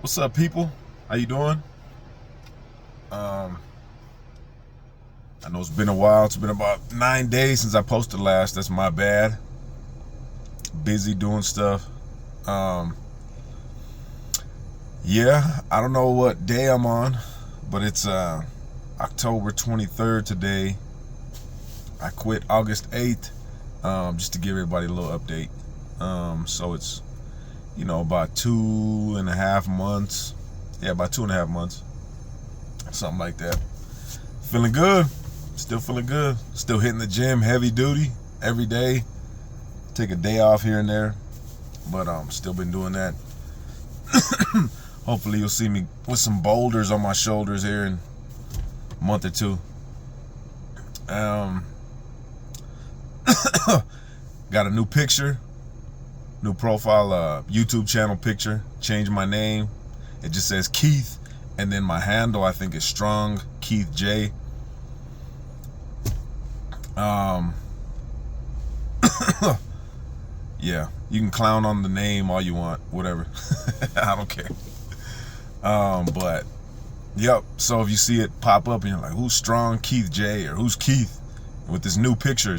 What's up, people? How you doing? I know it's been a while. It's been about 9 days since I posted last. That's my bad. Busy doing stuff. Yeah, I don't know what day I'm on, but it's October 23rd today. I quit August 8th, just to give everybody a little update. So it's, about 2.5 months. Yeah, about 2.5 months. Something like that. Feeling good. Still feeling good. Still hitting the gym heavy duty every day. Take a day off here and there. But still been doing that. Hopefully you'll see me with some boulders on my shoulders here in a month or two. Got a new picture. New profile, YouTube channel picture. Changed my name. It just says Keith. And then my handle, I think, is Strong Keith J. Yeah, you can clown on the name all you want, whatever. I don't care. But yep. So if you see it pop up and you're like, "Who's Strong Keith J?" or "Who's Keith?" with this new picture,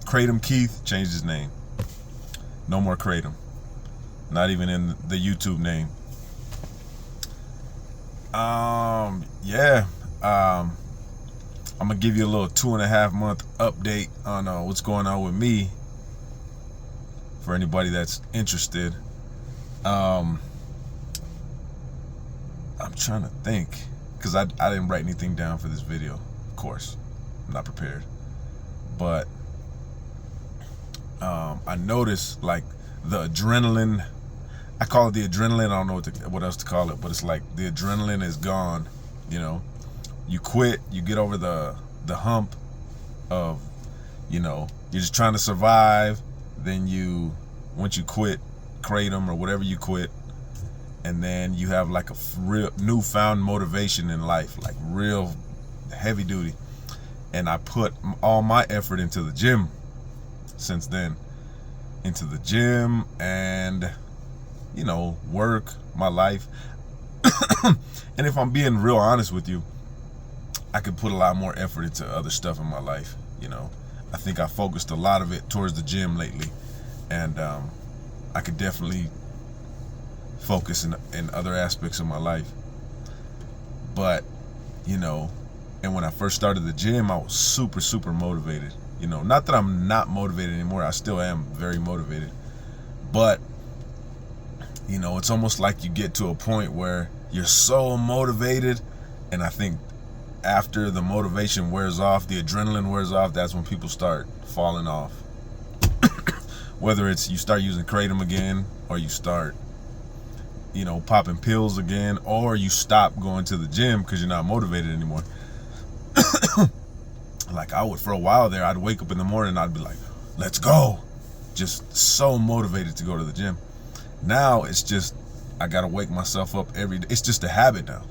Kratom Keith changed his name. No more Kratom. Not even in the YouTube name. Yeah. I'm gonna give you a little 2.5 month update on what's going on with me for anybody that's interested. I'm trying to think, because I didn't write anything down for this video. Of course, I'm not prepared. But I noticed, like, the adrenaline. I call it the adrenaline. I don't know what else to call it, but it's like the adrenaline is gone. You quit, you get over the hump of, you're just trying to survive. Then once you quit Kratom or whatever you quit, and then you have like a real newfound motivation in life, like real heavy duty. And I put all my effort into the gym since then, into the gym and work, my life. And if I'm being real honest with you, I could put a lot more effort into other stuff in my life. I think I focused a lot of it towards the gym lately, and I could definitely focus in other aspects of my life. But and when I first started the gym, I was super motivated. Not that I'm not motivated anymore. I still am very motivated, but it's almost like you get to a point where you're so motivated, and I think after the motivation wears off, the adrenaline wears off, that's when people start falling off. Whether it's you start using Kratom again, or you start popping pills again, or you stop going to the gym because you're not motivated anymore. Like, I would, for a while there, I'd wake up in the morning and I'd be like, let's go, just so motivated to go to the gym. Now it's just, I gotta wake myself up every day. It's just a habit now.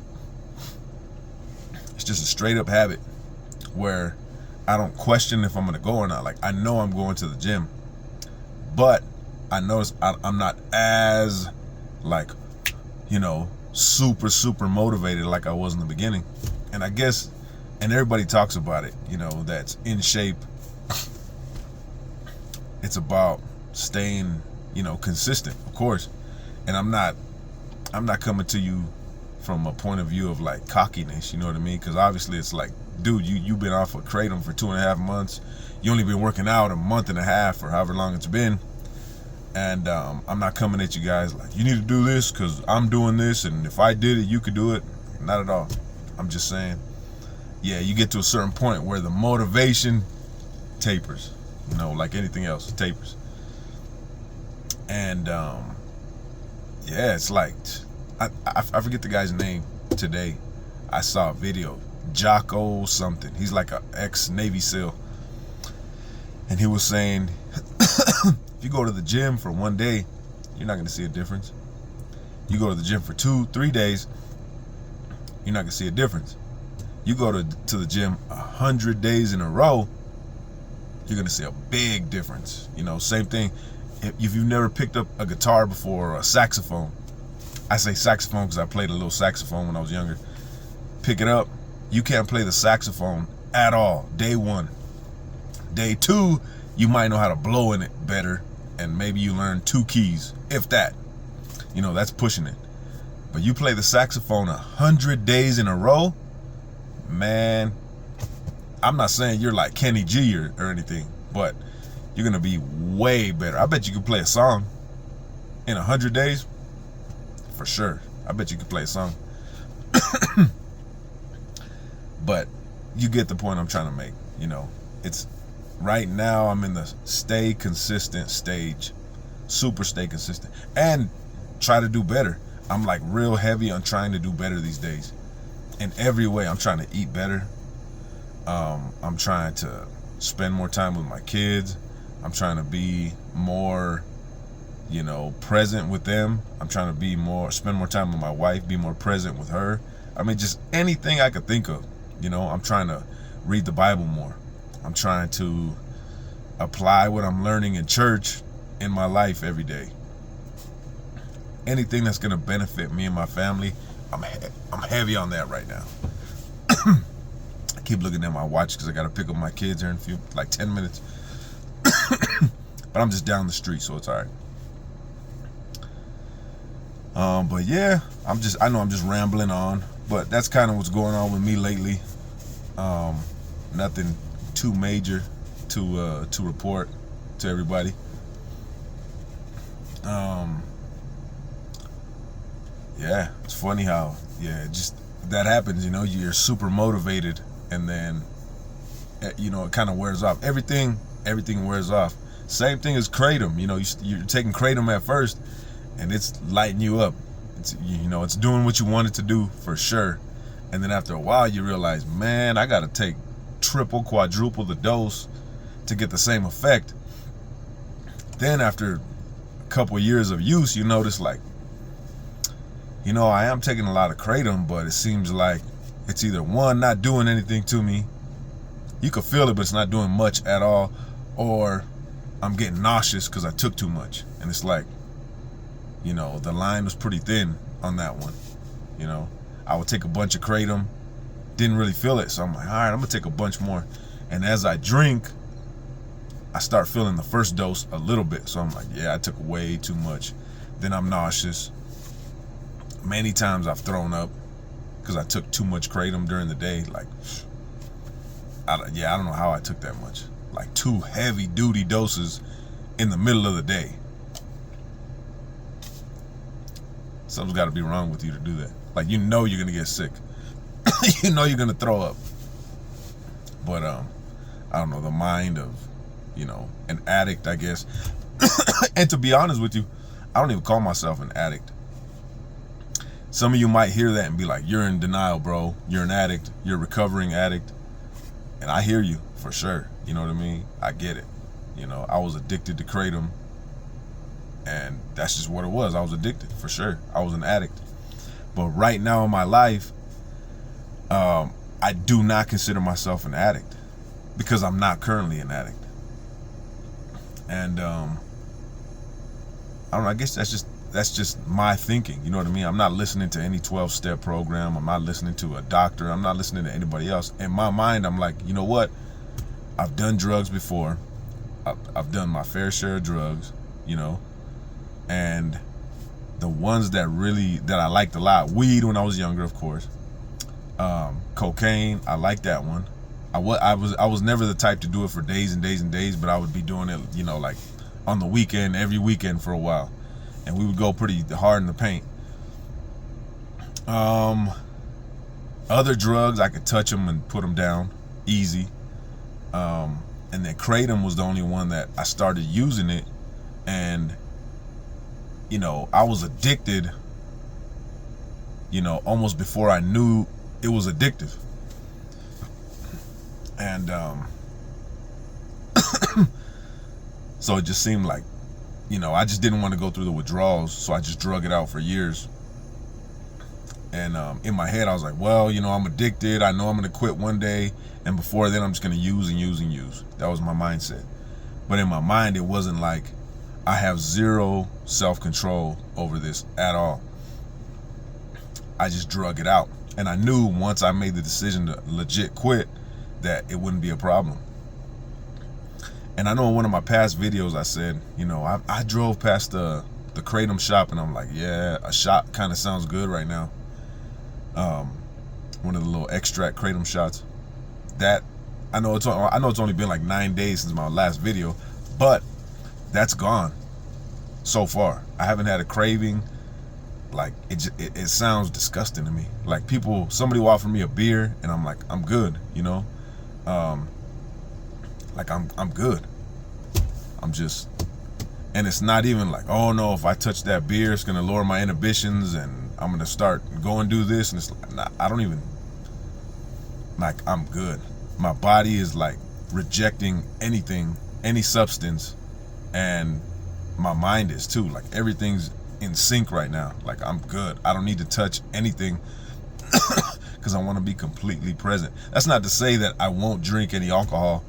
It's just a straight up habit where I don't question if I'm gonna go or not. Like, I know I'm going to the gym, but I notice I'm not as, like, super motivated like I was in the beginning. And I guess, and everybody talks about it, that's in shape. It's about staying, consistent, of course. And I'm not coming to you from a point of view of like cockiness, you know what I mean? Because obviously it's like, dude, you've been off of Kratom for 2.5 months. You only been working out a month and a half or however long it's been. And I'm not coming at you guys like, you need to do this because I'm doing this, and if I did it, you could do it. Not at all. I'm just saying, yeah, you get to a certain point where the motivation tapers, like anything else, it tapers. And yeah, it's like, I forget the guy's name today. I saw a video, Jocko something. He's like an ex-Navy SEAL. And he was saying, if you go to the gym for 1 day, you're not going to see a difference. You go to the gym for 2-3 days, you're not going to see a difference. You go to the gym 100 days in a row, you're going to see a big difference. Same thing. If you've never picked up a guitar before or a saxophone, I say saxophone because I played a little saxophone when I was younger. Pick it up. You can't play the saxophone at all. Day 1. Day 2, you might know how to blow in it better, and maybe you learn 2 keys, if that. You know, that's pushing it. But you play the saxophone 100 days in a row, man, I'm not saying you're like Kenny G or anything, but you're gonna be way better. I bet you could play a song in 100 days, for sure. I bet you could play a song. But you get the point I'm trying to make. You know, it's right now I'm in the stay consistent stage, super stay consistent, and try to do better. I'm like real heavy on trying to do better these days. In every way, I'm trying to eat better. I'm trying to spend more time with my kids. I'm trying to be more, you know, present with them. I'm trying to spend more time with my wife, be more present with her. I mean, just anything I could think of. You know, I'm trying to read the Bible more. I'm trying to apply what I'm learning in church in my life every day. Anything that's gonna benefit me and my family, I'm heavy on that right now. I keep looking at my watch because I gotta pick up my kids here in like 10 minutes. But I'm just down the street, so it's all right. But yeah, I know I'm just rambling on, but that's kind of what's going on with me lately. Nothing too major to report to everybody. Yeah, it's funny how, just that happens, you know, you're super motivated and then, you know, it kind of wears off. Everything wears off. Same thing as Kratom, you know, you're taking Kratom at first and it's lighting you up. It's, you know, it's doing what you want it to do for sure. And then after a while you realize, man, I got to take triple, quadruple the dose to get the same effect. Then after a couple of years of use, you notice like, you know, I am taking a lot of Kratom, but it seems like it's either one, not doing anything to me. You can feel it, but it's not doing much at all. Or I'm getting nauseous because I took too much. And it's like, you know, the line was pretty thin on that one. You know, I would take a bunch of Kratom, didn't really feel it. So I'm like, all right, I'm gonna take a bunch more. And as I drink, I start feeling the first dose a little bit. So I'm like, yeah, I took way too much. Then I'm nauseous. Many times I've thrown up because I took too much Kratom during the day. Like, I don't know how I took that much. Like 2 heavy duty doses in the middle of the day. Something's got to be wrong with you to do that. Like, you know you're gonna get sick. You know you're gonna throw up. But I don't know, the mind of, you know, an addict, I guess. And to be honest with you, I don't even call myself an addict. Some of you might hear that and be like, you're in denial, bro. You're an addict. You're a recovering addict. And I hear you for sure. You know what I mean? I get it. You know, I was addicted to Kratom. And that's just what it was. I was addicted for sure. I was an addict. But right now in my life, I do not consider myself an addict because I'm not currently an addict. And I don't know, I guess that's just my thinking. You know what I mean? I'm not listening to any 12-step program. I'm not listening to a doctor. I'm not listening to anybody else. In my mind, I'm like, you know what? I've done drugs before. I've done my fair share of drugs, you know, and the ones that I liked a lot, weed when I was younger, of course. Cocaine, I liked that one. I was never the type to do it for days and days and days, but I would be doing it, you know, like on the weekend, every weekend for a while. And we would go pretty hard in the paint. Other drugs, I could touch them and put them down easy. And then Kratom was the only one that I started using it. And, you know, I was addicted, you know, almost before I knew it was addictive. And so it just seemed like, you know, I just didn't want to go through the withdrawals, so I just drug it out for years. And in my head, I was like, well, you know, I'm addicted. I know I'm going to quit one day. And before then, I'm just going to use and use and use. That was my mindset. But in my mind, it wasn't like I have zero self-control over this at all. I just drug it out. And I knew once I made the decision to legit quit that it wouldn't be a problem. And I know in one of my past videos I said, you know, I drove past the Kratom shop and I'm like, yeah, a shot kind of sounds good right now. One of the little extract Kratom shots. That I know it's only been like 9 days since my last video, but that's gone so far. I haven't had a craving. Like it sounds disgusting to me. Like somebody will offer me a beer and I'm like, I'm good, you know. Like I'm good. I'm just, and it's not even like, oh no, if I touch that beer, it's gonna lower my inhibitions and I'm gonna start go and do this. And it's like, nah, I don't even, like, I'm good. My body is like rejecting anything, any substance, and my mind is too. Like everything's in sync right now. Like I'm good. I don't need to touch anything because I want to be completely present. That's not to say that I won't drink any alcohol,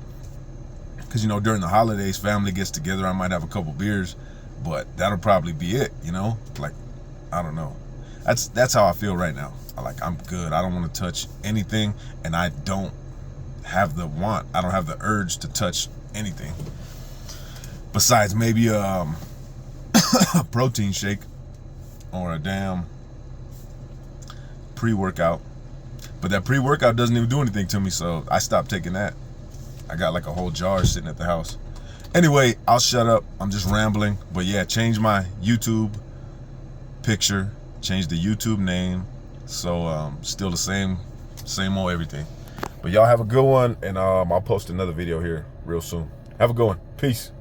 because, you know, during the holidays, family gets together, I might have a couple beers, but that'll probably be it, you know. Like, I don't know. That's how I feel right now. Like, I'm good. I don't want to touch anything, and I don't have the want. I don't have the urge to touch anything besides maybe a protein shake or a damn pre-workout. But that pre-workout doesn't even do anything to me, so I stopped taking that. I got like a whole jar sitting at the house. Anyway, I'll shut up. I'm just rambling. But yeah, change my YouTube picture, change the YouTube name. So still the same old everything. But y'all have a good one, and I'll post another video here real soon. Have a good one. Peace.